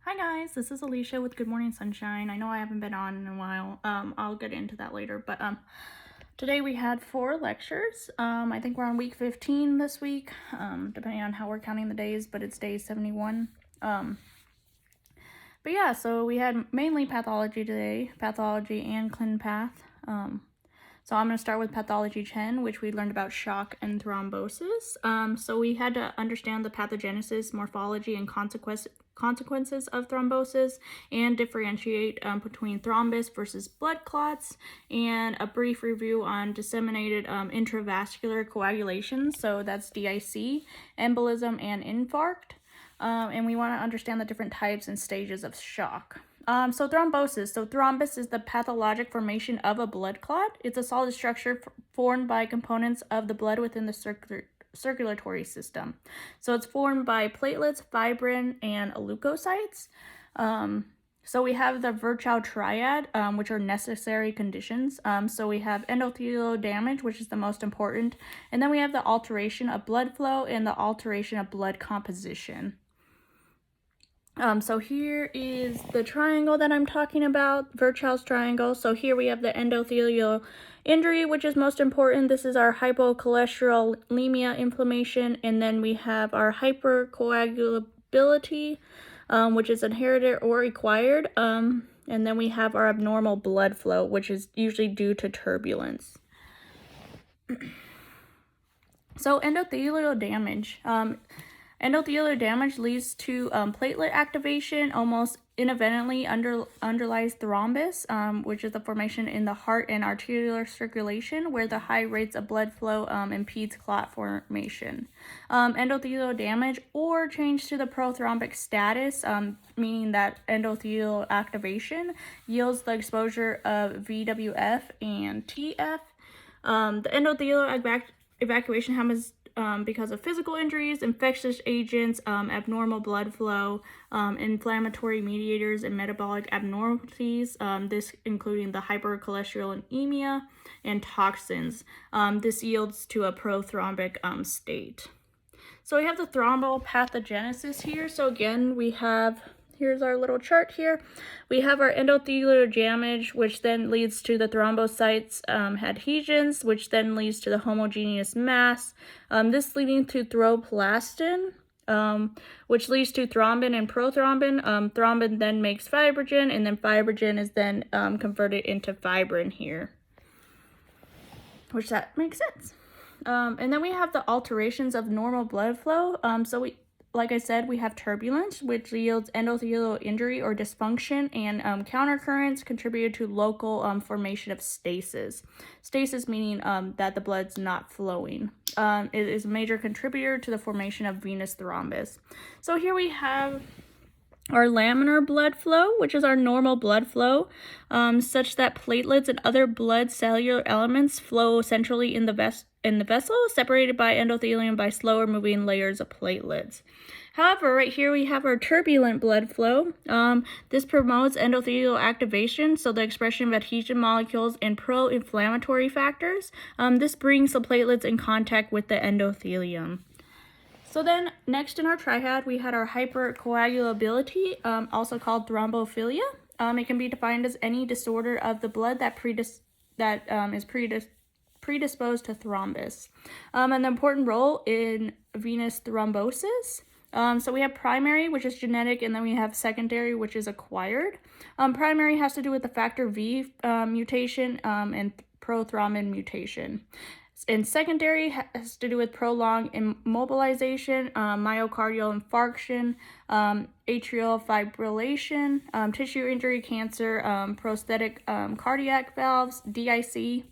Hi guys, this is Alicia with Good Morning Sunshine. I know I haven't been on in a while. I'll get into that later, but today we had 4 lectures. I think we're on week 15 this week, depending on how we're counting the days, but it's day 71. But yeah, so we had mainly pathology today, pathology and clin path. So I'm going to start with pathology 10, which we learned about shock and thrombosis. So we had to understand the pathogenesis, morphology, and consequences of thrombosis and differentiate between thrombus versus blood clots, and a brief review on disseminated intravascular coagulation, so that's DIC, embolism, and infarct. And we want to understand the different types and stages of shock. So thrombosis. So thrombus is the pathologic formation of a blood clot. It's a solid structure formed by components of the blood within the circulatory system. So it's formed by platelets, fibrin, and leukocytes. So we have the Virchow triad, which are necessary conditions. So we have endothelial damage, which is the most important, and then we have the alteration of blood flow and the alteration of blood composition. So here is the triangle that I'm talking about, Virchow's triangle. So here we have the endothelial injury, which is most important. This is our hypocholesterolemia inflammation, and then we have our hypercoagulability, which is inherited or acquired, and then we have our abnormal blood flow, which is usually due to turbulence. So endothelial damage. Endothelial damage leads to platelet activation. Almost inadvertently underlies thrombus, which is the formation in the heart and arterial circulation, where the high rates of blood flow impedes clot formation. Endothelial damage or change to the prothrombic status, meaning that endothelial activation yields the exposure of VWF and TF. The endothelial evacuation happens because of physical injuries, infectious agents, abnormal blood flow, inflammatory mediators, and metabolic abnormalities, this including the hypercholesterolemia and toxins. This yields to a prothrombic state. So we have the thrombopathogenesis here. So again, here's our little chart here. We have our endothelial damage, which then leads to the thrombocytes adhesions, which then leads to the homogeneous mass. This leading to thromboplastin, which leads to thrombin and prothrombin. Thrombin then makes fibrogen, and then fibrogen is then converted into fibrin here, which that makes sense. And then we have the alterations of normal blood flow. Like I said, we have turbulence, which yields endothelial injury or dysfunction, and countercurrents contribute to local formation of stasis. Stasis meaning that the blood's not flowing. It is a major contributor to the formation of venous thrombus. So here we have our laminar blood flow, which is our normal blood flow, such that platelets and other blood cellular elements flow centrally in the vessel, separated by endothelium by slower moving layers of platelets. However, right here we have our turbulent blood flow. This promotes endothelial activation, so the expression of adhesion molecules and pro-inflammatory factors. This brings the platelets in contact with the endothelium. So then next in our triad, we had our hypercoagulability, also called thrombophilia. It can be defined as any disorder of the blood that is predisposed to thrombus. An important role in venous thrombosis. So we have primary, which is genetic, and then we have secondary, which is acquired. Primary has to do with the factor V mutation and prothrombin mutation. And secondary has to do with prolonged immobilization, myocardial infarction, atrial fibrillation, tissue injury, cancer, prosthetic cardiac valves, DIC,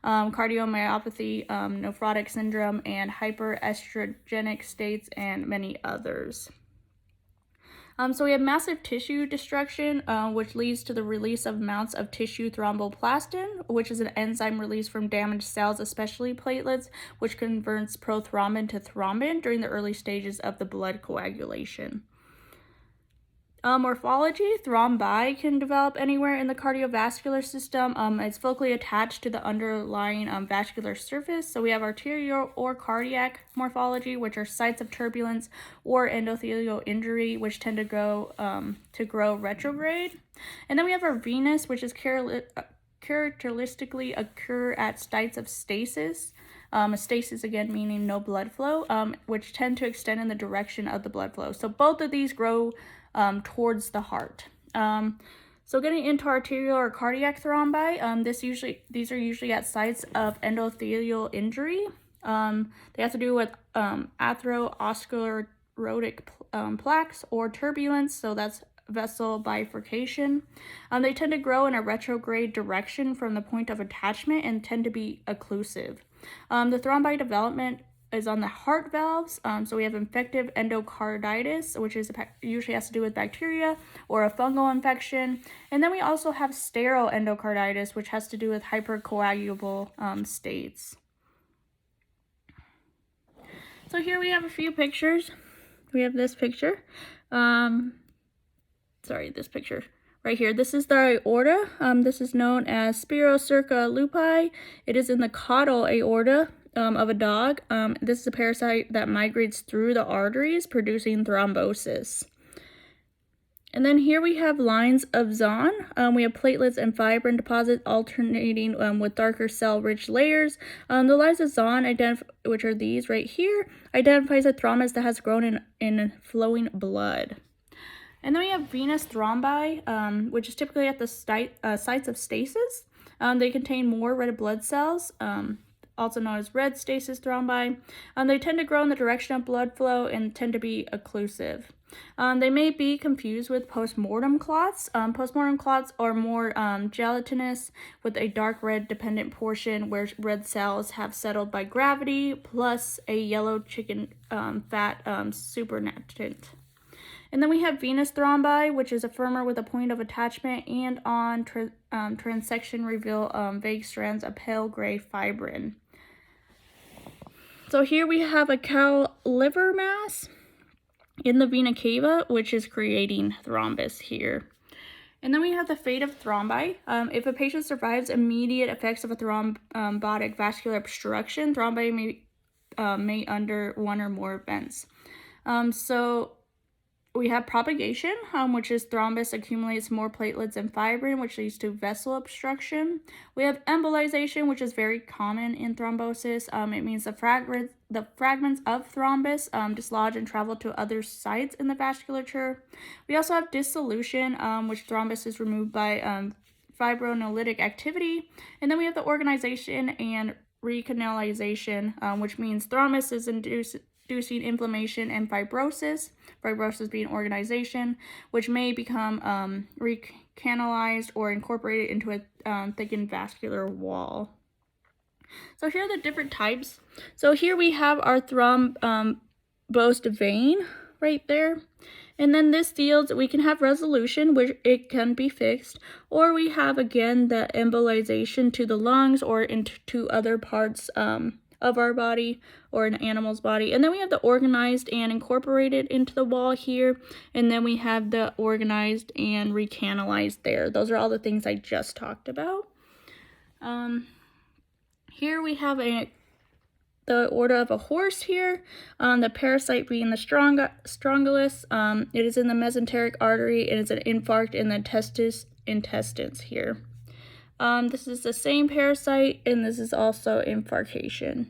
cardiomyopathy, nephrotic syndrome, and hyperestrogenic states, and many others. So we have massive tissue destruction, which leads to the release of amounts of tissue thromboplastin, which is an enzyme released from damaged cells, especially platelets, which converts prothrombin to thrombin during the early stages of the blood coagulation. Morphology, thrombi can develop anywhere in the cardiovascular system. It's focally attached to the underlying vascular surface. So we have arterial or cardiac morphology, which are sites of turbulence or endothelial injury, which tend to grow retrograde. And then we have our venous, which is characteristically occur at sites of stasis. Stasis again meaning no blood flow, which tend to extend in the direction of the blood flow. So both of these grow towards the heart. So getting into arterial or cardiac thrombi, these are usually at sites of endothelial injury. They have to do with atherosclerotic plaques or turbulence, so that's vessel bifurcation. They tend to grow in a retrograde direction from the point of attachment and tend to be occlusive. The thrombi development is on the heart valves. So we have infective endocarditis, which usually has to do with bacteria or a fungal infection. And then we also have sterile endocarditis, which has to do with hypercoagulable states. So here we have a few pictures. We have this picture. This picture right here. This is the aorta. This is known as Spirocerca lupi. It is in the caudal aorta of a dog. This is a parasite that migrates through the arteries, producing thrombosis. And then here we have lines of Zahn. We have platelets and fibrin deposits alternating with darker cell-rich layers. The lines of Zahn, which are these right here, identifies a thrombus that has grown in flowing blood. And then we have venous thrombi, which is typically at the sites of stasis. They contain more red blood cells, also known as red stasis thrombi. They tend to grow in the direction of blood flow and tend to be occlusive. They may be confused with postmortem clots. Postmortem clots are more gelatinous with a dark red dependent portion where red cells have settled by gravity plus a yellow chicken fat supernatant. And then we have venous thrombi, which is a firmer with a point of attachment and on transection reveal vague strands of pale gray fibrin. So here we have a cow liver mass in the vena cava, which is creating thrombus here. And then we have the fate of thrombi. If a patient survives immediate effects of a thrombotic vascular obstruction, thrombi may under one or more events. So we have propagation, which is thrombus accumulates more platelets and fibrin, which leads to vessel obstruction. We have embolization, which is very common in thrombosis. It means the fragments of thrombus dislodge and travel to other sites in the vasculature. We also have dissolution, which thrombus is removed by fibrinolytic activity. And then we have the organization and recanalization, which means thrombus is inducing inflammation and fibrosis being organization, which may become recanalized or incorporated into a thickened vascular wall. So here are the different types. So here we have our thrombosed vein right there. And then this field, we can have resolution, which it can be fixed, or we have, again, the embolization to the lungs or into other parts of our body or an animal's body. And then we have the organized and incorporated into the wall here. And then we have the organized and recanalized there. Those are all the things I just talked about. Here we have the order of a horse here, the parasite being the strongylus. It is in the mesenteric artery and it's an infarct in the intestines here. This is the same parasite, and this is also infarction.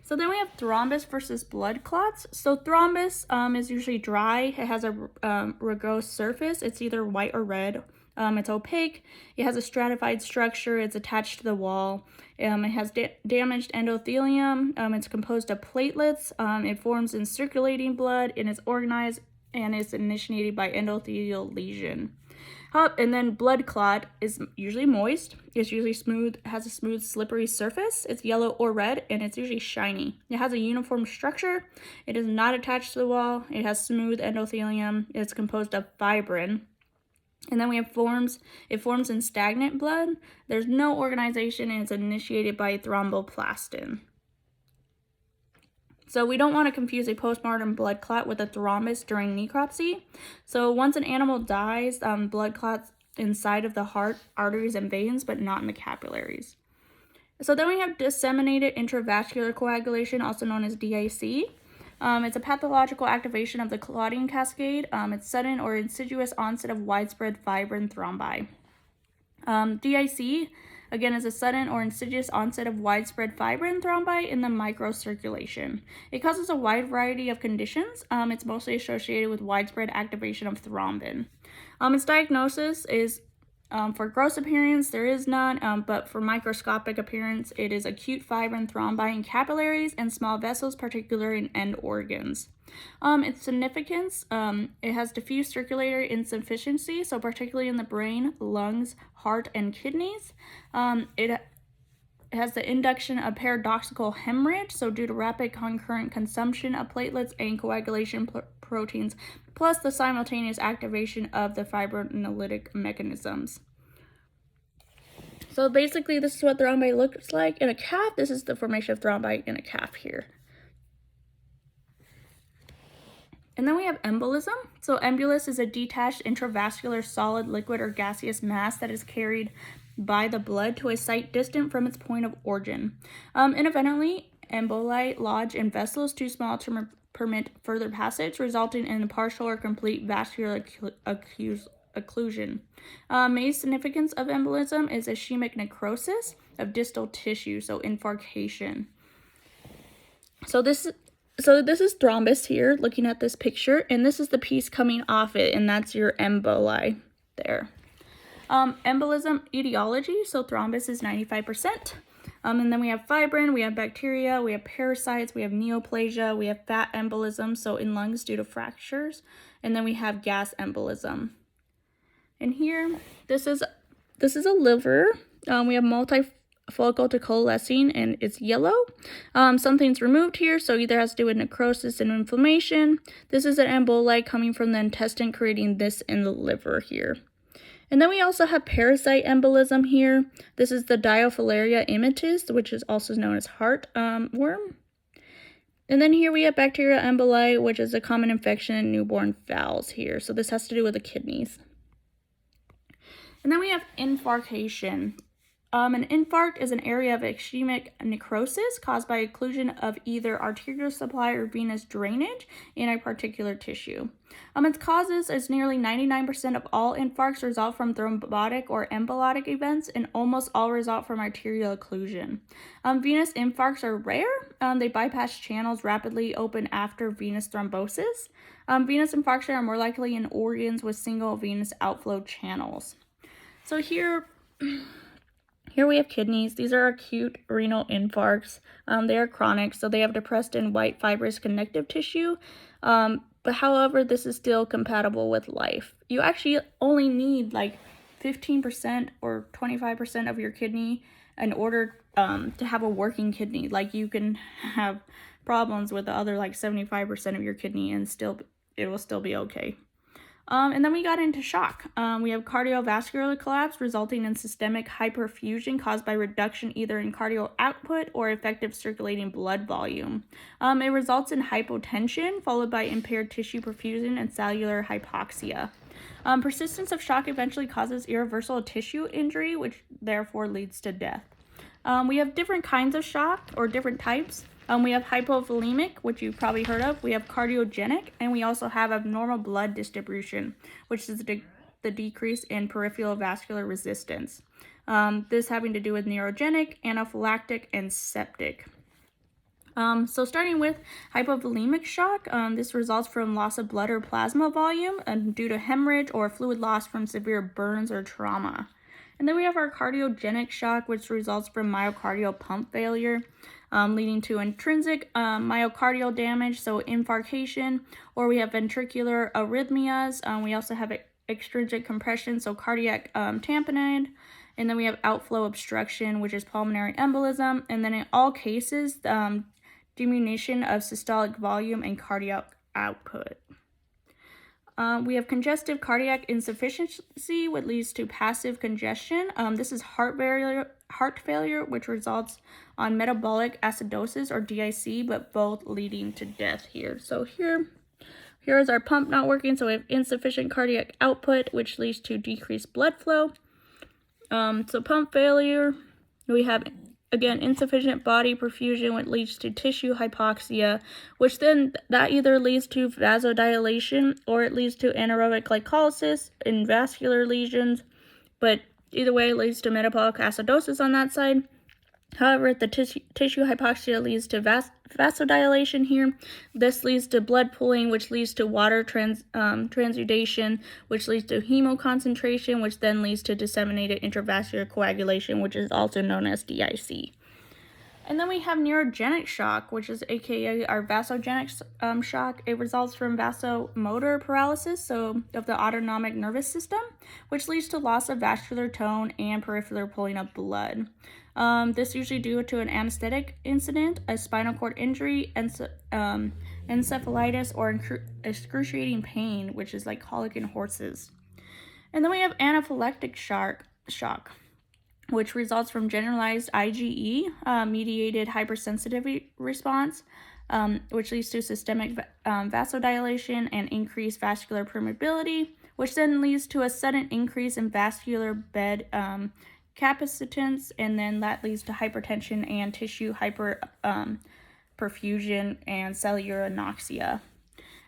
So then we have thrombus versus blood clots. So thrombus is usually dry. It has a rugose surface. It's either white or red. It's opaque. It has a stratified structure. It's attached to the wall. It has damaged endothelium. It's composed of platelets. It forms in circulating blood and is organized and is initiated by endothelial lesion. And then blood clot is usually moist. It's usually smooth, has a smooth, slippery surface. It's yellow or red, and it's usually shiny. It has a uniform structure. It is not attached to the wall. It has smooth endothelium. It's composed of fibrin. And then we have it forms in stagnant blood. There's no organization, and it's initiated by thromboplastin. So we don't want to confuse a postmortem blood clot with a thrombus during necropsy. So once an animal dies, blood clots inside of the heart, arteries, and veins, but not in the capillaries. So then we have disseminated intravascular coagulation, also known as DIC. It's a pathological activation of the clotting cascade. It's sudden or insidious onset of widespread fibrin thrombi. DIC, again, is a sudden or insidious onset of widespread fibrin thrombi in the microcirculation. It causes a wide variety of conditions. It's mostly associated with widespread activation of thrombin. Its diagnosis is, for gross appearance, there is none, but for microscopic appearance, it is acute fibrin thrombi in capillaries and small vessels, particularly in end organs. Its significance, it has diffuse circulatory insufficiency, so particularly in the brain, lungs, heart, and kidneys. It has the induction of paradoxical hemorrhage, so due to rapid concurrent consumption of platelets and coagulation proteins, plus the simultaneous activation of the fibrinolytic mechanisms. So basically, this is what thrombi looks like in a calf. This is the formation of thrombi in a calf here. And then we have embolism. So embolus is a detached intravascular solid, liquid, or gaseous mass that is carried by the blood to a site distant from its point of origin. Intermittently, emboli lodge in vessels too small to permit further passage, resulting in a partial or complete vascular occlusion. Main significance of embolism is ischemic necrosis of distal tissue, so infarction. So this is thrombus here, looking at this picture, and this is the piece coming off it, and that's your emboli there. Embolism etiology, so thrombus is 95%. And then we have fibrin, we have bacteria, we have parasites, we have neoplasia, we have fat embolism, so in lungs due to fractures, and then we have gas embolism. And here, this is a liver. We have multifocal to coalescing, and it's yellow. Something's removed here, so either has to do with necrosis and inflammation. This is an emboli coming from the intestine, creating this in the liver here. And then we also have parasite embolism here. This is the Diophilaria immitis, which is also known as heartworm. And then here we have bacterial emboli, which is a common infection in newborn fowls here. So this has to do with the kidneys. And then we have infarction. An infarct is an area of ischemic necrosis caused by occlusion of either arterial supply or venous drainage in a particular tissue. Its causes is nearly 99% of all infarcts result from thrombotic or embolic events, and almost all result from arterial occlusion. Venous infarcts are rare. They bypass channels rapidly open after venous thrombosis. Venous infarction are more likely in organs with single venous outflow channels. So here we have kidneys. These are acute renal infarcts. They are chronic, so they have depressed and white fibrous connective tissue. But however, this is still compatible with life. You actually only need like 15% or 25% of your kidney in order to have a working kidney. Like, you can have problems with the other like 75% of your kidney and it will still be okay. And then we got into shock. We have cardiovascular collapse resulting in systemic hyperfusion caused by reduction either in cardiac output or effective circulating blood volume. It results in hypotension followed by impaired tissue perfusion and cellular hypoxia. Persistence of shock eventually causes irreversible tissue injury, which therefore leads to death. We have different kinds of shock, or different types. We have hypovolemic, which you've probably heard of. We have cardiogenic, and we also have abnormal blood distribution, which is the decrease in peripheral vascular resistance. This having to do with neurogenic, anaphylactic, and septic. So starting with hypovolemic shock, this results from loss of blood or plasma volume due to hemorrhage or fluid loss from severe burns or trauma. And then we have our cardiogenic shock, which results from myocardial pump failure, leading to intrinsic myocardial damage, so infarction, or we have ventricular arrhythmias. We also have extrinsic compression, so cardiac tamponade, and then we have outflow obstruction, which is pulmonary embolism, and then in all cases, diminution of systolic volume and cardiac output. We have congestive cardiac insufficiency, which leads to passive congestion. This is heart heart failure, which results on metabolic acidosis or DIC, but both leading to death here. So here is our pump not working, so we have insufficient cardiac output, which leads to decreased blood flow. So pump failure, we have, again, insufficient body perfusion, which leads to tissue hypoxia, which then that either leads to vasodilation or it leads to anaerobic glycolysis in vascular lesions, but either way it leads to metabolic acidosis on that side. However, the tissue hypoxia leads to vasodilation here. This leads to blood pooling, which leads to water transudation, which leads to hemoconcentration, which then leads to disseminated intravascular coagulation, which is also known as DIC. And then we have neurogenic shock, which is aka our vasogenic shock. It results from vasomotor paralysis, so of the autonomic nervous system, which leads to loss of vascular tone and peripheral pulling of blood. This usually due to an anesthetic incident, a spinal cord injury, encephalitis, or excruciating pain, which is like colic in horses. And then we have anaphylactic shock, which results from generalized IgE mediated hypersensitivity response, which leads to systemic vasodilation and increased vascular permeability, which then leads to a sudden increase in vascular bed capacitance, and then that leads to hypertension and tissue hyperperfusion and cellular anoxia.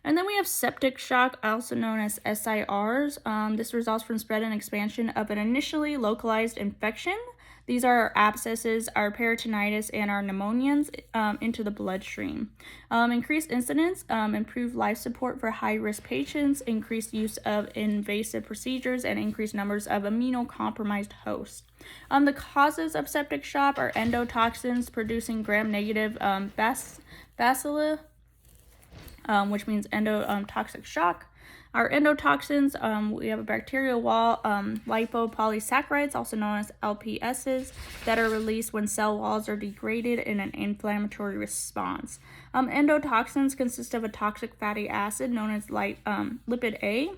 And then we have septic shock, also known as SIRs. This results from spread and expansion of an initially localized infection. These are our abscesses, our peritonitis, and our pneumonias into the bloodstream. Increased incidence, improved life support for high-risk patients, increased use of invasive procedures, and increased numbers of immunocompromised hosts. The causes of septic shock are endotoxins producing gram-negative bacilli, which means endotoxic shock. Our endotoxins, we have a bacterial wall, lipopolysaccharides, also known as LPSs, that are released when cell walls are degraded in an inflammatory response. Endotoxins consist of a toxic fatty acid known as lipid A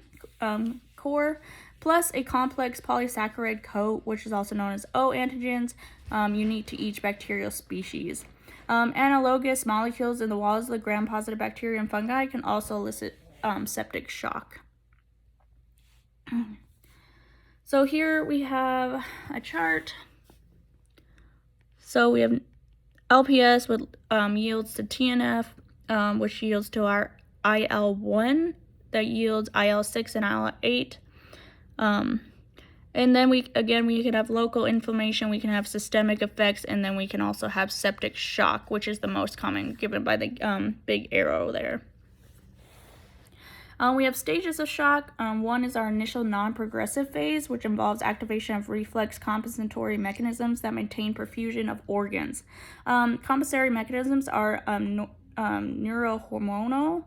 core, plus a complex polysaccharide coat, which is also known as O antigens, unique to each bacterial species. Analogous molecules in the walls of the gram-positive bacteria and fungi can also elicit septic shock. So here we have a chart. So we have LPS, which yields to TNF, which yields to our IL-1, that yields IL-6 and IL-8. And then we can have local inflammation, we can have systemic effects, and then we can also have septic shock, which is the most common, given by the big arrow there. We have stages of shock. One is our initial non-progressive phase, which involves activation of reflex compensatory mechanisms that maintain perfusion of organs. Compensatory mechanisms are neurohormonal.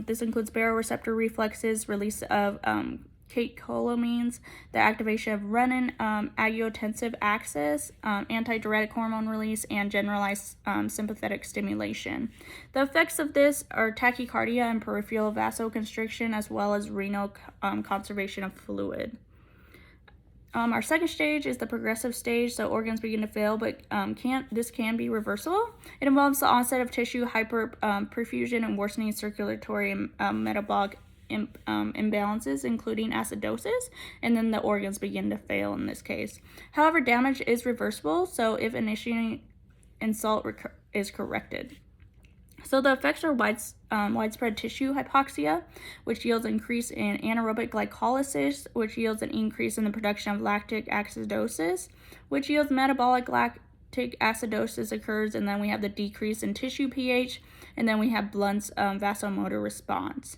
This includes baroreceptor reflexes, release of catecholamines, the activation of renin, angiotensin axis, antidiuretic hormone release, and generalized sympathetic stimulation. The effects of this are tachycardia and peripheral vasoconstriction, as well as renal conservation of fluid. Our second stage is the progressive stage, so organs begin to fail, but this can be reversible. It involves the onset of tissue hyperperfusion and worsening circulatory and metabolic imbalances, including acidosis, and then the organs begin to fail in this case. However, damage is reversible, so if initiating insult is corrected. So the effects are widespread tissue hypoxia, which yields increase in anaerobic glycolysis, which yields an increase in the production of lactic acidosis, which yields metabolic lactic acidosis occurs, and then we have the decrease in tissue pH, and then we have blunt vasomotor response.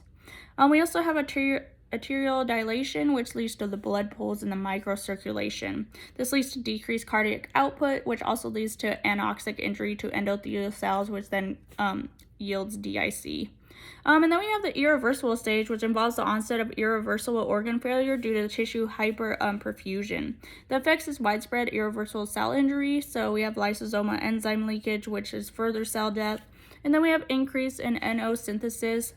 We also have arterial dilation, which leads to the blood pools in the microcirculation. This leads to decreased cardiac output, which also leads to anoxic injury to endothelial cells, which then yields DIC. And then we have the irreversible stage, which involves the onset of irreversible organ failure due to tissue hyperperfusion. The effects is widespread irreversible cell injury, so we have lysosomal enzyme leakage, which is further cell death. And then we have increase in NO synthesis,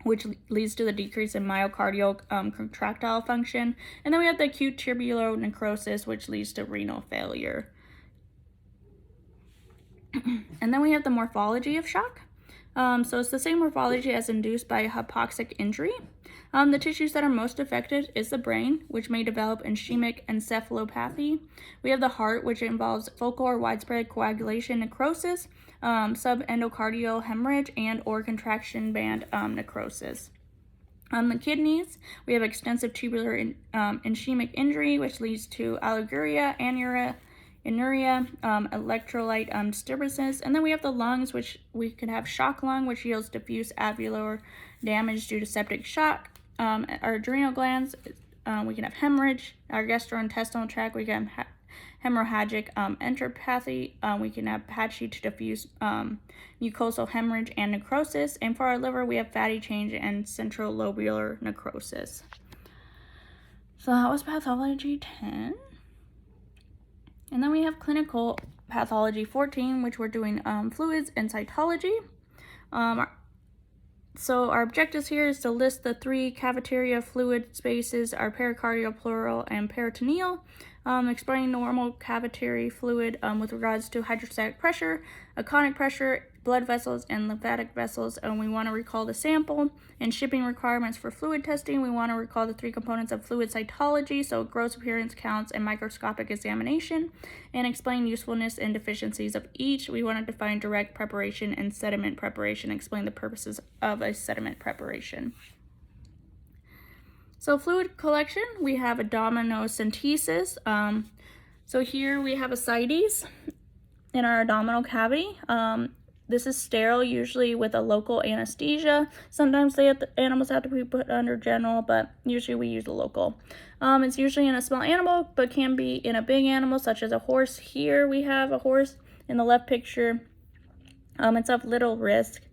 which leads to the decrease in myocardial contractile function. And then we have the acute tubular necrosis, which leads to renal failure. And then we have the morphology of shock. So it's the same morphology as induced by hypoxic injury. The tissues that are most affected is the brain, which may develop ischemic encephalopathy. We have the heart, which involves focal or widespread coagulation necrosis, subendocardial hemorrhage, and or contraction band necrosis. The kidneys, we have extensive tubular ischemic injury, which leads to oliguria, anuria, electrolyte disturbances. And then we have the lungs, which we can have shock lung, which yields diffuse alveolar damage due to septic shock. Our adrenal glands, we can have hemorrhage. Our gastrointestinal tract, we can have hemorrhagic enteropathy. We can have patchy to diffuse mucosal hemorrhage and necrosis. And for our liver, we have fatty change and central lobular necrosis. So that was pathology 10. And then we have clinical pathology 14, which we're doing fluids and cytology. So our objectives here is to list the 3 cavitaria fluid spaces, our pericardial, pleural, and peritoneal. Explain normal cavitary fluid with regards to hydrostatic pressure, aconic pressure, blood vessels, and lymphatic vessels. And we want to recall the sample and shipping requirements for fluid testing. We want to recall the 3 components of fluid cytology, so gross appearance counts and microscopic examination, and explain usefulness and deficiencies of each. We want to define direct preparation and sediment preparation, explain the purposes of a sediment preparation. So fluid collection, we have abdominocentesis. So here we have ascites in our abdominal cavity. This is sterile, usually with a local anesthesia. Sometimes animals have to be put under general, but usually we use a local. It's usually in a small animal, but can be in a big animal, such as a horse. Here we have a horse in the left picture. It's of little risk.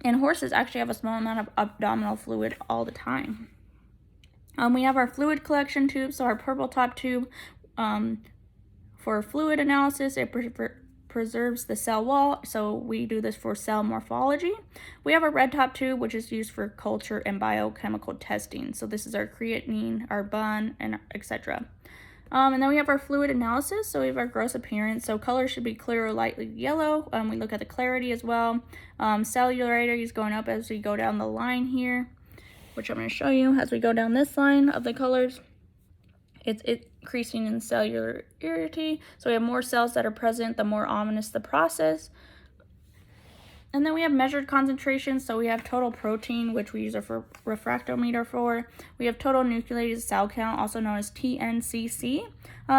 And horses actually have a small amount of abdominal fluid all the time. We have our fluid collection tube, so our purple top tube for fluid analysis, it preserves the cell wall, so we do this for cell morphology. We have a red top tube, which is used for culture and biochemical testing. So this is our creatinine, our bun, and etc. And then we have our fluid analysis, so we have our gross appearance. So color should be clear or lightly yellow. We look at the clarity as well. Cellularity is going up as we go down the line here, which I'm going to show you as we go down this line of the colors. It's increasing in cellularity, so we have more cells that are present, the more ominous the process. And then we have measured concentrations, so we have total protein, which we use a refractometer for. We have total nucleated cell count, also known as TNCC.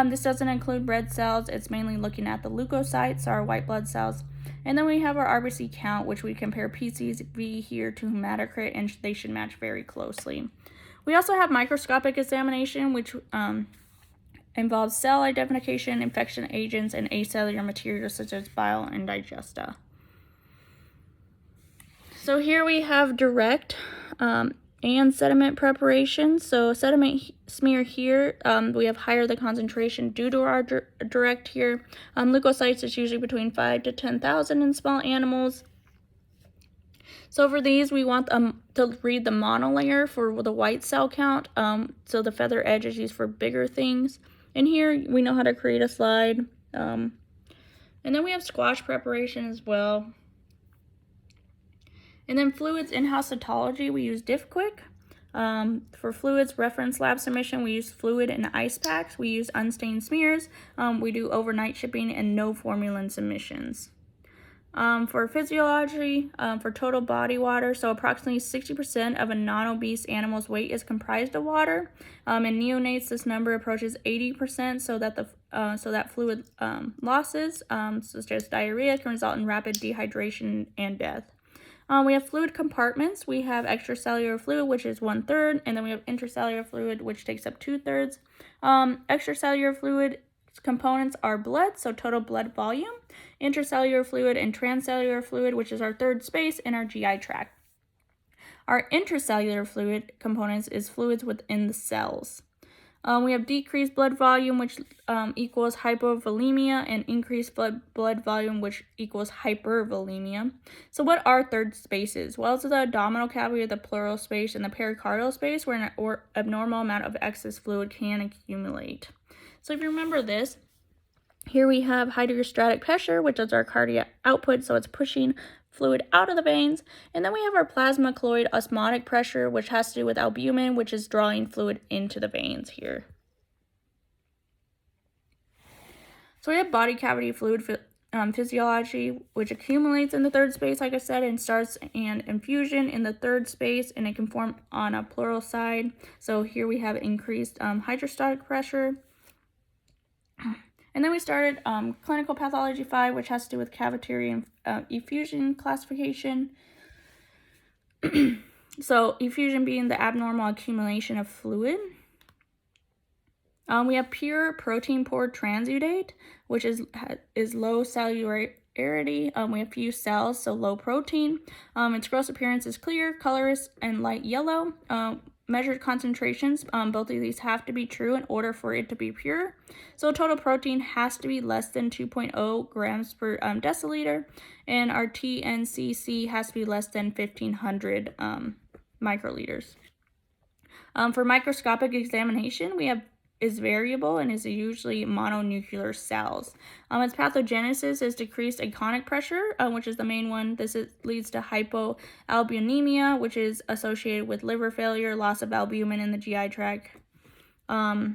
This doesn't include red cells, it's mainly looking at the leukocytes, our white blood cells. And then we have our RBC count, which we compare PCV here to hematocrit, and they should match very closely. We also have microscopic examination, which involves cell identification, infection agents, and acellular materials such as bile and digesta. So here we have direct and sediment preparation. So sediment smear here, we have higher the concentration due to our direct here. Leukocytes is usually between 5 to 10,000 in small animals. So for these, we want to read the monolayer for the white cell count. So the feather edge is used for bigger things. And here we know how to create a slide. And then we have squash preparation as well. And then fluids in-house cytology, we use DiffQuick. For fluids reference lab submission, we use fluid and ice packs. We use unstained smears. We do overnight shipping and no formalin submissions. For physiology, for total body water, so approximately 60% of a non-obese animal's weight is comprised of water. In neonates, this number approaches 80%, so that fluid losses, such as diarrhea, can result in rapid dehydration and death. We have fluid compartments. We have extracellular fluid, which is 1/3, and then we have intracellular fluid, which takes up 2/3. Extracellular fluid components are blood, so total blood volume, intracellular fluid, and transcellular fluid, which is our third space in our GI tract. Our intracellular fluid components is fluids within the cells. We have decreased blood volume, which equals hypovolemia, and increased blood volume, which equals hypervolemia. So what are third spaces? Well, it's the abdominal cavity, the pleural space, and the pericardial space where an abnormal amount of excess fluid can accumulate. So if you remember this, here we have hydrostatic pressure, which is our cardiac output, so it's pushing fluid out of the veins. And then we have our plasma colloid osmotic pressure, which has to do with albumin, which is drawing fluid into the veins here. So we have body cavity fluid physiology, which accumulates in the third space, like I said, and starts an infusion in the third space, and it can form on a pleural side. So here we have increased hydrostatic pressure. And then we started clinical pathology 5, which has to do with cavitary effusion classification. So effusion being the abnormal accumulation of fluid. We have pure protein poor transudate, which is low cellularity. We have few cells, so low protein. Its gross appearance is clear, colorless, and light yellow. Measured concentrations, both of these have to be true in order for it to be pure. So total protein has to be less than 2.0 grams per deciliter, and our TNCC has to be less than 1,500 microliters. For microscopic examination, is variable and is usually mononuclear cells. Its pathogenesis is decreased agonic pressure, which is the main one. This leads to hypoalbuminemia, which is associated with liver failure, loss of albumin in the GI tract. So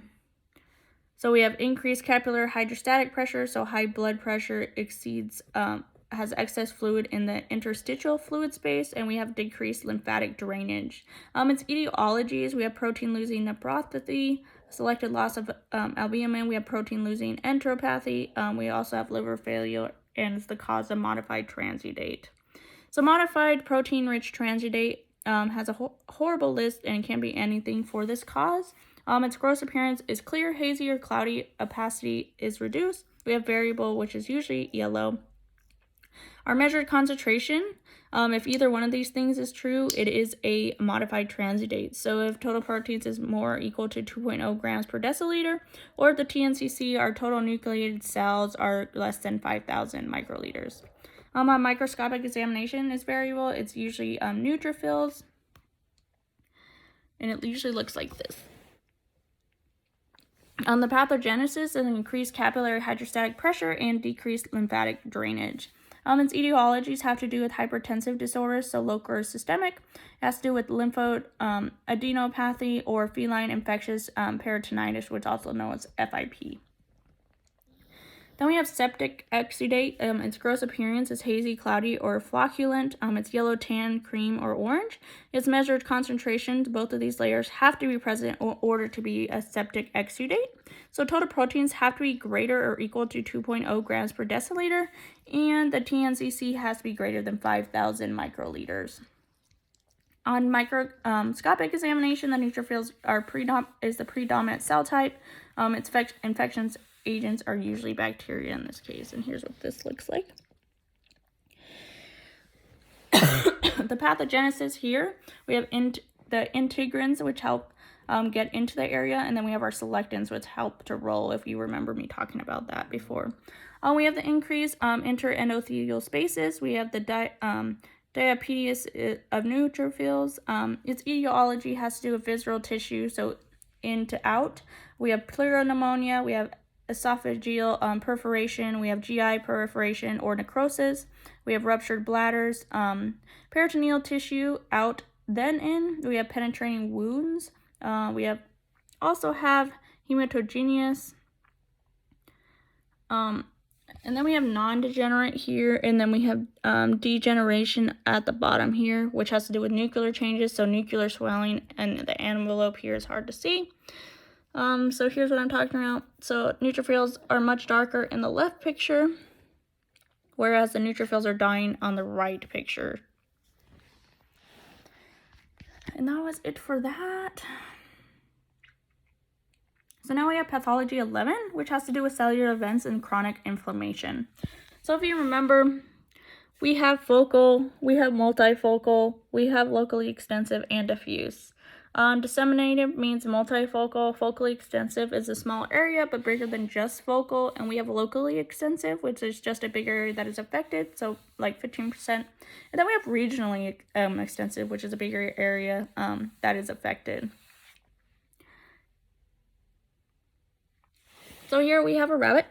we have increased capillary hydrostatic pressure, so high blood pressure has excess fluid in the interstitial fluid space, and we have decreased lymphatic drainage. Its etiologies, we have protein-losing nephropathy, selected loss of albumin, we have protein-losing enteropathy, we also have liver failure, and it's the cause of modified transudate. So modified protein-rich transudate has a horrible list and can be anything for this cause. Its gross appearance is clear, hazy, or cloudy. Opacity is reduced. We have variable, which is usually yellow. Our measured concentration, if either one of these things is true, it is a modified transudate. So if total proteins is more or equal to 2.0 grams per deciliter, or if the TNCC, our total nucleated cells, are less than 5,000 microliters. A microscopic examination is variable. It's usually neutrophils, and it usually looks like this. The pathogenesis is an increased capillary hydrostatic pressure and decreased lymphatic drainage. Its etiologies have to do with hypertensive disorders, so local or systemic. It has to do with lymphoadenopathy or feline infectious peritonitis, which is also known as FIP. Then we have septic exudate. Its gross appearance is hazy, cloudy, or flocculent. It's yellow, tan, cream, or orange. Its measured concentrations, both of these layers have to be present in order to be a septic exudate. So total proteins have to be greater or equal to 2.0 grams per deciliter, and the TNCC has to be greater than 5,000 microliters. On microscopic examination, the neutrophils is the predominant cell type. Its infections agents are usually bacteria in this case, and here's what this looks like. The pathogenesis here, we have the integrins, which help get into the area, and then we have our selectins, which help to roll, if you remember me talking about that before. We have the increased interendothelial spaces. We have the diapetes of neutrophils. Its etiology has to do with visceral tissue, so in to out. We have pleuropneumonia, we have esophageal perforation, we have GI perforation or necrosis, we have ruptured bladders, peritoneal tissue out then in, we have penetrating wounds, we also have hematogenous, and then we have non-degenerate here, and then we have degeneration at the bottom here, which has to do with nuclear changes, so nuclear swelling, and the envelope here is hard to see. So here's what I'm talking about. So neutrophils are much darker in the left picture, whereas the neutrophils are dying on the right picture. And that was it for that. So now we have pathology 11, which has to do with cellular events and chronic inflammation. So if you remember, we have focal, we have multifocal, we have locally extensive, and diffuse. Disseminated means multifocal. Focally extensive is a small area but bigger than just focal. And we have locally extensive, which is just a bigger area that is affected, so like 15%. And then we have regionally extensive, which is a bigger area that is affected. So here we have a rabbit.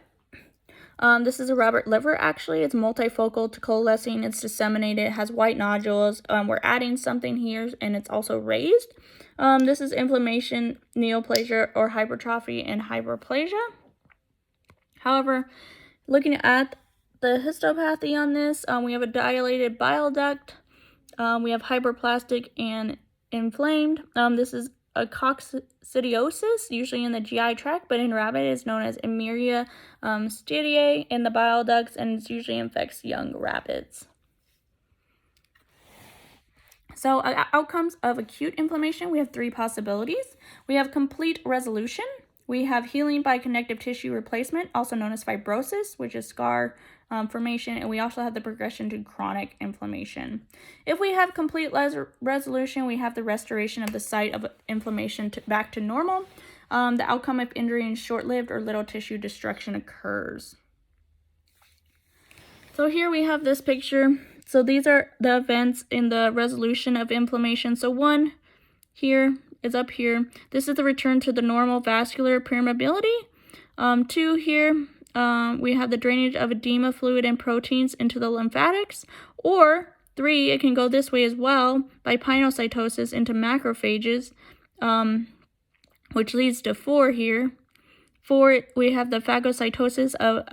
This is a rabbit liver, actually. It's multifocal to coalescing. It's disseminated. It has white nodules. We're adding something here, and it's also raised. This is inflammation, neoplasia, or hypertrophy and hyperplasia. However, looking at the histopathy on this, we have a dilated bile duct. We have hyperplastic and inflamed. This is a coccidiosis, usually in the GI tract, but in rabbit is known as Emeria stadiae in the bile ducts, and it usually infects young rabbits. So outcomes of acute inflammation, we have 3 possibilities. We have complete resolution. We have healing by connective tissue replacement, also known as fibrosis, which is scar formation, and we also have the progression to chronic inflammation. If we have complete resolution, we have the restoration of the site of inflammation back to normal. The outcome of injury is short-lived or little tissue destruction occurs. So here we have this picture. So these are the events in the resolution of inflammation. So 1 here is up here. This is the return to the normal vascular permeability. 2 here, we have the drainage of edema fluid and proteins into the lymphatics. Or 3, it can go this way as well, by pinocytosis into macrophages, which leads to 4 here. 4, we have the phagocytosis of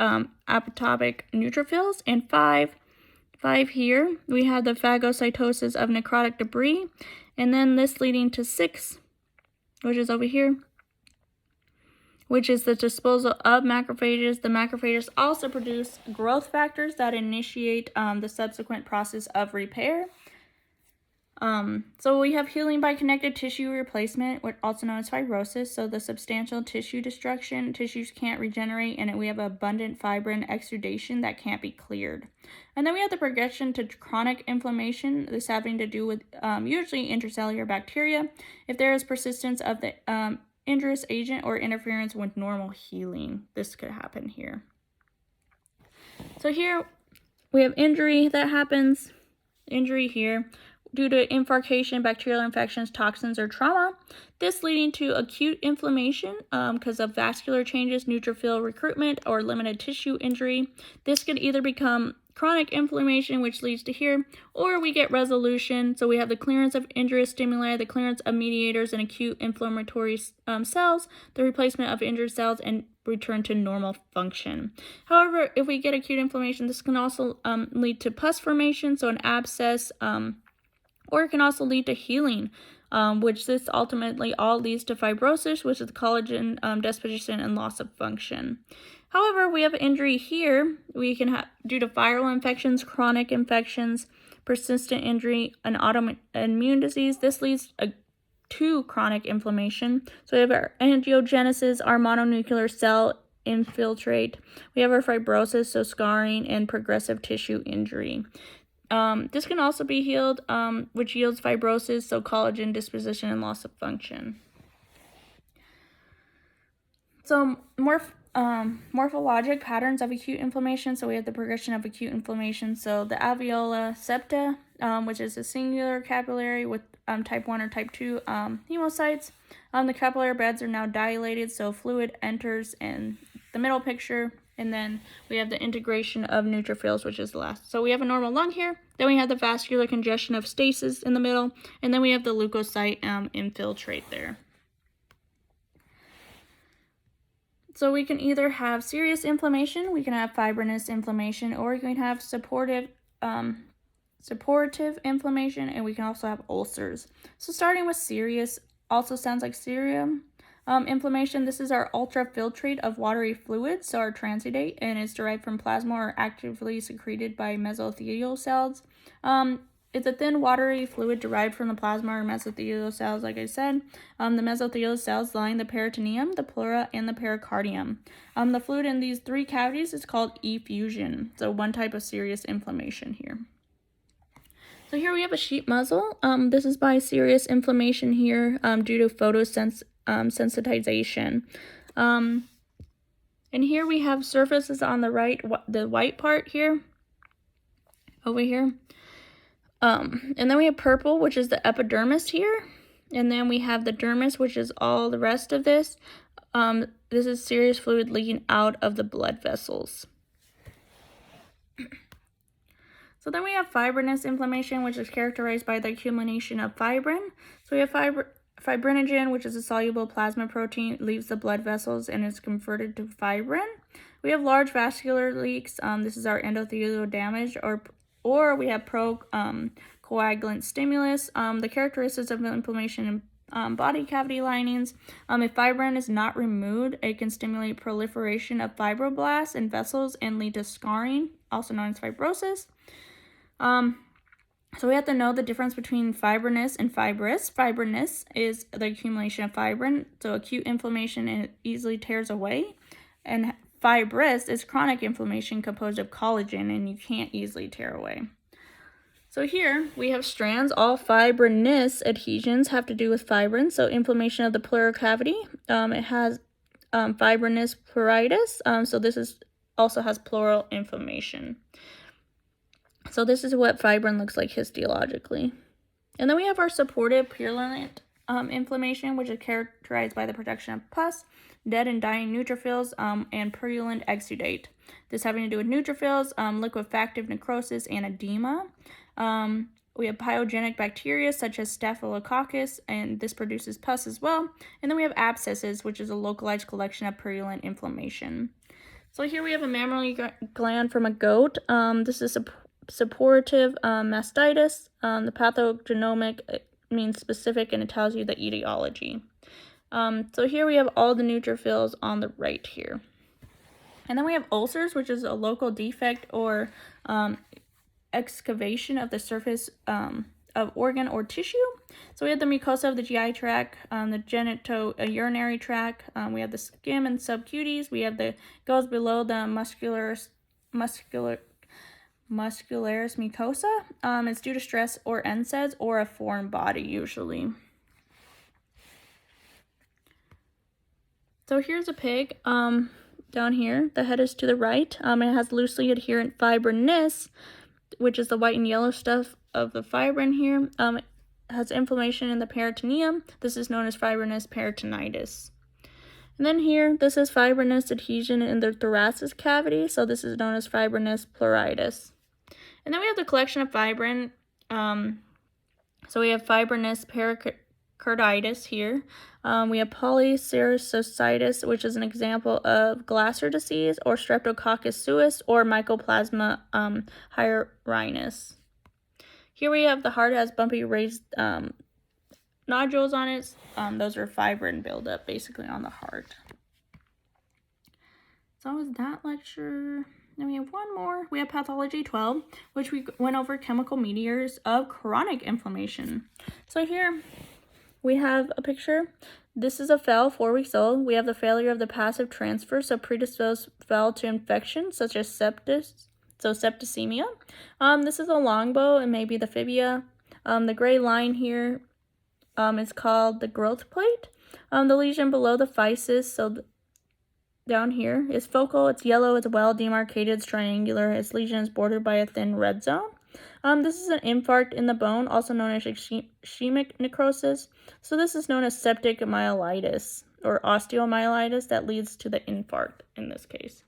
apoptotic neutrophils. And 5 here, we have the phagocytosis of necrotic debris. And then this leading to 6, which is over here, which is the disposal of macrophages. The macrophages also produce growth factors that initiate the subsequent process of repair. So we have healing by connective tissue replacement, also known as fibrosis. So the substantial tissue destruction, tissues can't regenerate, and we have abundant fibrin exudation that can't be cleared. And then we have the progression to chronic inflammation, this having to do with usually intracellular bacteria, if there is persistence of the injurious agent or interference with normal healing. This could happen here. So here we have injury that happens, injury here, due to infarction, bacterial infections, toxins, or trauma. This leading to acute inflammation because of vascular changes, neutrophil recruitment, or limited tissue injury. This could either become chronic inflammation, which leads to here, or we get resolution. So we have the clearance of injurious stimuli, the clearance of mediators and acute inflammatory cells, the replacement of injured cells, and return to normal function. However, if we get acute inflammation, this can also lead to pus formation, so an abscess, or it can also lead to healing, which this ultimately all leads to fibrosis, which is collagen deposition and loss of function. However, we have injury here. We can have due to viral infections, chronic infections, persistent injury, and autoimmune disease. This leads to chronic inflammation. So we have our angiogenesis, our mononuclear cell infiltrate. We have our fibrosis, so scarring and progressive tissue injury. This can also be healed, which yields fibrosis, so collagen disposition and loss of function. So morphologic patterns of acute inflammation. So we have the progression of acute inflammation. So the alveolar septa, which is a singular capillary with type 1 or type 2 hemocytes. The capillary beds are now dilated, so fluid enters in the middle picture. And then we have the integration of neutrophils, which is the last. So we have a normal lung here. Then we have the vascular congestion of stasis in the middle. And then we have the leukocyte infiltrate there. So we can either have serious inflammation, we can have fibrinous inflammation, or we can have supportive inflammation, and we can also have ulcers. So starting with serious, also sounds like serum. Inflammation, this is our ultrafiltrate of watery fluids, so our transudate, and it's derived from plasma or actively secreted by mesothelial cells. It's a thin watery fluid derived from the plasma or mesothelial cells, like I said. The mesothelial cells line the peritoneum, the pleura, and the pericardium. The fluid in these 3 cavities is called effusion, so one type of serious inflammation here. So here we have a sheep muzzle. This is by serious inflammation here due to photosensitization. And here we have surfaces on the right, the white part here, over here. And then we have purple, which is the epidermis here. And then we have the dermis, which is all the rest of this. This is serious fluid leaking out of the blood vessels. So then we have fibrinous inflammation, which is characterized by the accumulation of fibrin. So we have fibrinogen, which is a soluble plasma protein, leaves the blood vessels and is converted to fibrin. We have large vascular leaks. This is our endothelial damage, or we have procoagulant stimulus. The characteristics of inflammation in body cavity linings. If fibrin is not removed, it can stimulate proliferation of fibroblasts in vessels and lead to scarring, also known as fibrosis. So we have to know the difference between fibrinous and fibrous. Fibrinous is the accumulation of fibrin, so acute inflammation, and it easily tears away. And fibrous is chronic inflammation composed of collagen, and you can't easily tear away. So here we have strands. All fibrinous adhesions have to do with fibrin, so inflammation of the pleural cavity. It has fibrinous pleuritis, so this also has pleural inflammation. So this is what fibrin looks like histologically. And then we have our supportive purulent inflammation, which is characterized by the production of pus, dead and dying neutrophils, and purulent exudate. This having to do with neutrophils, liquefactive necrosis, and edema. We have pyogenic bacteria such as staphylococcus, and this produces pus as well. And then we have abscesses, which is a localized collection of purulent inflammation. So here we have a mammary gland from a goat. This is supportive mastitis. The pathogenomic means specific, and it tells you the etiology. So here we have all the neutrophils on the right here. And then we have ulcers, which is a local defect or excavation of the surface of organ or tissue. So we have the mucosa of the GI tract, the genitourinary tract. We have the skin and subcutis. We have the goes below the muscularis mucosa. It's due to stress or NSAIDs or a foreign body usually. So here's a pig down here. The head is to the right. It has loosely adherent fibrinous, which is the white and yellow stuff of the fibrin here. It has inflammation in the peritoneum. This is known as fibrinous peritonitis. And then here, this is fibrinous adhesion in the thoracic cavity. So this is known as fibrinous pleuritis. And then we have the collection of fibrin. So we have fibrinous pericarditis here. We have polycerositis, which is an example of Glasser disease, or Streptococcus suis, or Mycoplasma hyarinus. Here we have the heart has bumpy raised nodules on it. Those are fibrin buildup basically on the heart. So that was that lecture. Then we have one more. We have Pathology 12, which we went over chemical mediators of chronic inflammation. So here we have a picture. This is a fowl 4 weeks old. We have the failure of the passive transfer, so predisposed fowl to infection such as septicemia. This is a longbow and maybe the fibia. The gray line here is called the growth plate. The lesion below the physis, so down here, is focal. It's yellow. It's well demarcated. It's triangular. Its lesion is bordered by a thin red zone. This is an infarct in the bone, also known as ischemic necrosis. So this is known as septic myelitis or osteomyelitis that leads to the infarct in this case.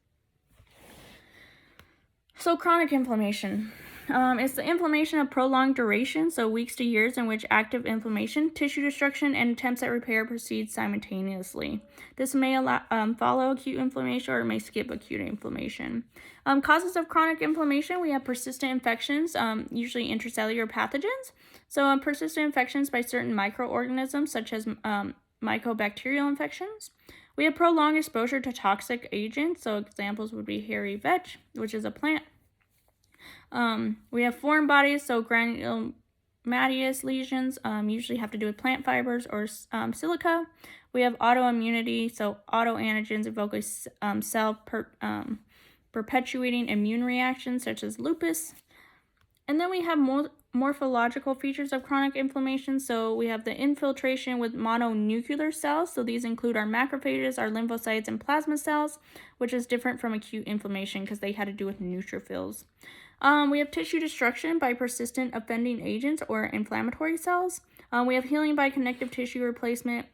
So chronic inflammation. It's the inflammation of prolonged duration, so weeks to years, in which active inflammation, tissue destruction, and attempts at repair proceed simultaneously. This may follow acute inflammation or it may skip acute inflammation. Causes of chronic inflammation, we have persistent infections, usually intracellular pathogens. So persistent infections by certain microorganisms, such as mycobacterial infections. We have prolonged exposure to toxic agents, so examples would be hairy vetch, which is a plant. We have foreign bodies, so granulomatous lesions usually have to do with plant fibers or silica. We have autoimmunity, so autoantigens evoke a self-perpetuating immune reactions such as lupus. And then we have morphological features of chronic inflammation. So we have the infiltration with mononuclear cells. So these include our macrophages, our lymphocytes, and plasma cells, which is different from acute inflammation because they had to do with neutrophils. We have tissue destruction by persistent offending agents or inflammatory cells. We have healing by connective tissue replacement.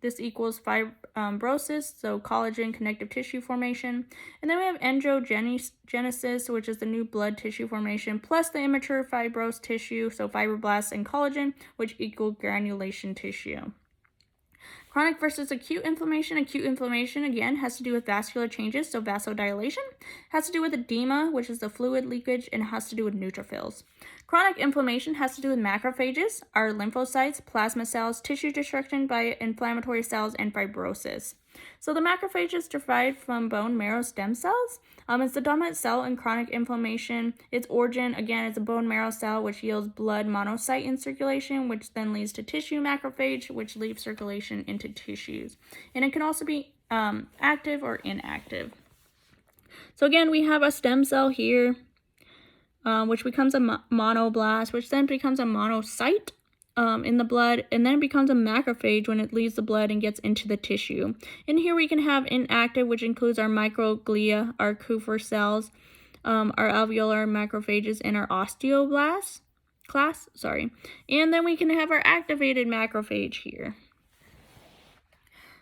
This equals fibrosis, so collagen connective tissue formation. And then we have angiogenesis, which is the new blood tissue formation, plus the immature fibrous tissue, so fibroblasts and collagen, which equal granulation tissue. Chronic versus acute inflammation. Acute inflammation, again, has to do with vascular changes, so vasodilation. Has to do with edema, which is the fluid leakage, and has to do with neutrophils. Chronic inflammation has to do with macrophages, our lymphocytes, plasma cells, tissue destruction by inflammatory cells, and fibrosis. So the macrophages derived from bone marrow stem cells. It's the dominant cell in chronic inflammation. Its origin, again, is a bone marrow cell, which yields blood monocyte in circulation, which then leads to tissue macrophage, which leaves circulation into tissues. And it can also be active or inactive. So again, we have a stem cell here, which becomes a monoblast, which then becomes a monocyte in the blood, and then it becomes a macrophage when it leaves the blood and gets into the tissue. And here we can have inactive, which includes our microglia, our Kupffer cells, our alveolar macrophages, and our osteoblasts class. And then we can have our activated macrophage here.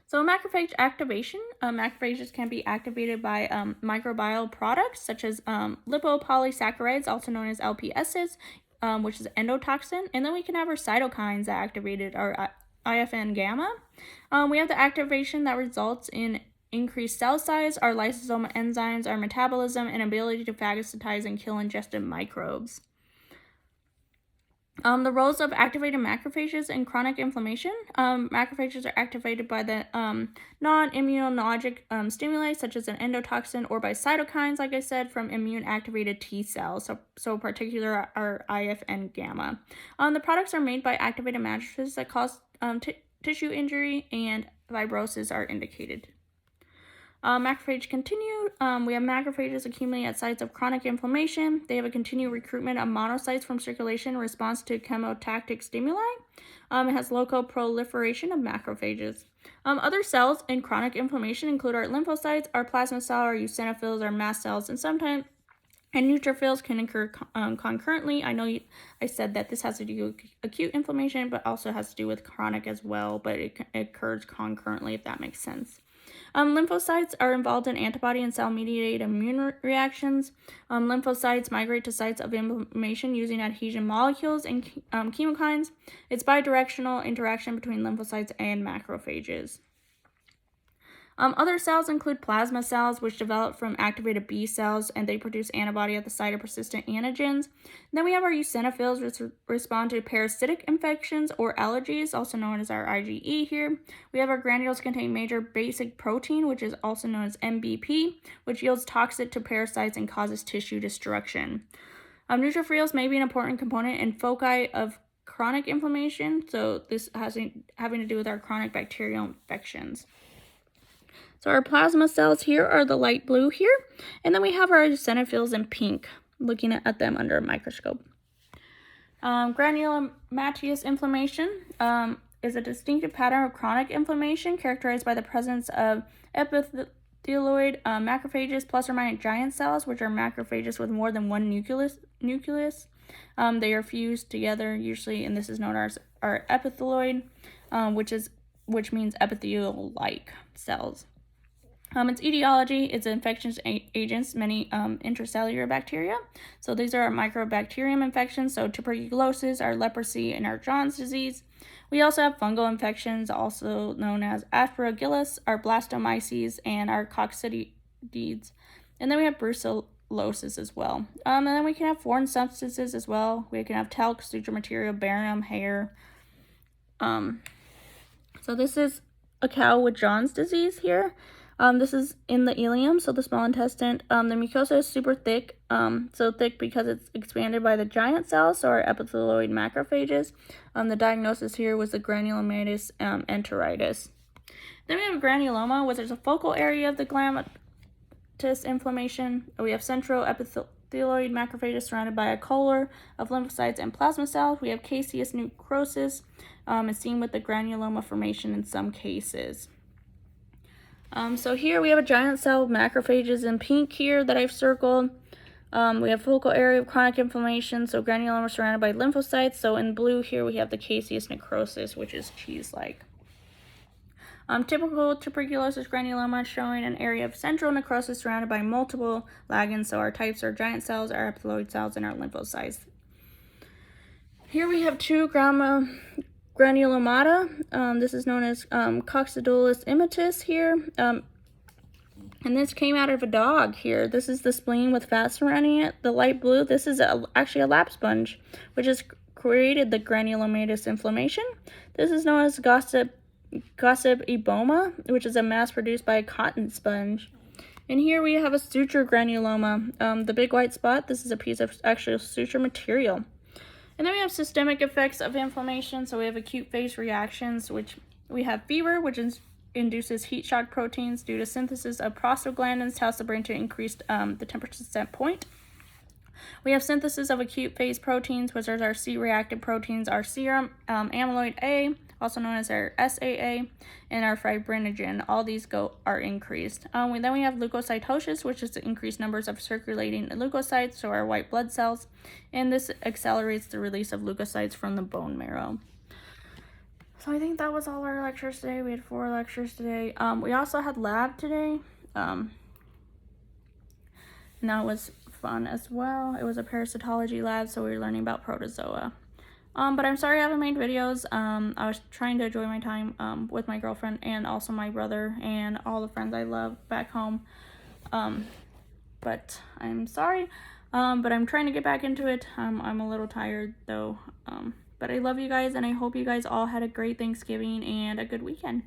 So macrophage activation, macrophages can be activated by microbial products such as lipopolysaccharides, also known as LPSs, which is endotoxin. And then we can have our cytokines that activated our IFN gamma. We have the activation that results in increased cell size, our lysosomal enzymes, our metabolism, and ability to phagocytize and kill ingested microbes. The roles of activated macrophages in chronic inflammation. Macrophages are activated by the non-immunologic stimuli, such as an endotoxin, or by cytokines, like I said, from immune-activated T cells, so particular our IFN gamma. The products are made by activated macrophages that cause tissue injury, and fibrosis are indicated. Macrophage continue. We have macrophages accumulate at sites of chronic inflammation. They have a continued recruitment of monocytes from circulation in response to chemotactic stimuli. It has local proliferation of macrophages. Other cells in chronic inflammation include our lymphocytes, our plasma cell, our eosinophils, our mast cells, and sometimes neutrophils can occur concurrently. I know I said that this has to do with acute inflammation, but also has to do with chronic as well, but it occurs concurrently, if that makes sense. Lymphocytes are involved in antibody and cell-mediated immune reactions. Lymphocytes migrate to sites of inflammation using adhesion molecules and chemokines. It's bidirectional interaction between lymphocytes and macrophages. Other cells include plasma cells, which develop from activated B cells, and they produce antibody at the site of persistent antigens. And then we have our eosinophils, which respond to parasitic infections or allergies, also known as our IgE here. We have our granules contain major basic protein, which is also known as MBP, which yields toxic to parasites and causes tissue destruction. Neutrophils may be an important component in foci of chronic inflammation, so this has having to do with our chronic bacterial infections. So our plasma cells here are the light blue here, and then we have our eosinophils in pink, looking at them under a microscope. Granulomatous inflammation is a distinctive pattern of chronic inflammation characterized by the presence of epithelioid macrophages plus or minus giant cells, which are macrophages with more than one nucleus. They are fused together usually, and this is known as our epithelioid, which means epithelial-like cells. Its etiology is infectious agents, many intracellular bacteria. So these are our microbacterium infections, so tuberculosis, our leprosy, and our John's disease. We also have fungal infections, also known as aspergillus, our blastomyces, and our coccidies. And then we have brucellosis as well. And then we can have foreign substances as well. We can have talc, suture material, barium, hair. So this is a cow with John's disease here. This is in the ileum, so the small intestine. The mucosa is super thick, so thick because it's expanded by the giant cells, so our epithelioid macrophages. The diagnosis here was the granulomatous enteritis. Then we have granuloma, which is a focal area of the glandular inflammation. We have central endothelial macrophages surrounded by a collar of lymphocytes and plasma cells. We have caseous necrosis, is seen with the granuloma formation in some cases. So here we have a giant cell of macrophages in pink here that I've circled. We have focal area of chronic inflammation, so granuloma surrounded by lymphocytes. So in blue here we have the caseous necrosis, which is cheese-like. Typical tuberculosis granuloma showing an area of central necrosis surrounded by multiple ligands. So our types are giant cells, our epithelioid cells, and our lymphocytes. Here we have two granulomata. This is known as coccidiosis immitis here. And this came out of a dog here. This is the spleen with fat surrounding it. The light blue, this is actually a lap sponge, which has created the granulomatous inflammation. This is known as gossip eboma, which is a mass produced by a cotton sponge. And here we have a suture granuloma. The big white spot, this is a piece of actual suture material. And then we have systemic effects of inflammation. So we have acute phase reactions, which we have fever, which induces heat shock proteins due to synthesis of prostaglandins, tells the brain to increase the temperature set point. We have synthesis of acute phase proteins, which are our C-reactive proteins, our serum amyloid A, also known as our SAA, and our fibrinogen. All these are increased. Then we have leukocytosis, which is the increased numbers of circulating leukocytes, so our white blood cells, and this accelerates the release of leukocytes from the bone marrow. So I think that was all our lectures today. We had 4 lectures today. We also had lab today, and that was fun as well. It was a parasitology lab, so we were learning about protozoa. But I'm sorry I haven't made videos. I was trying to enjoy my time with my girlfriend and also my brother and all the friends I love back home. But I'm sorry. But I'm trying to get back into it. I'm a little tired though. But I love you guys, and I hope you guys all had a great Thanksgiving and a good weekend.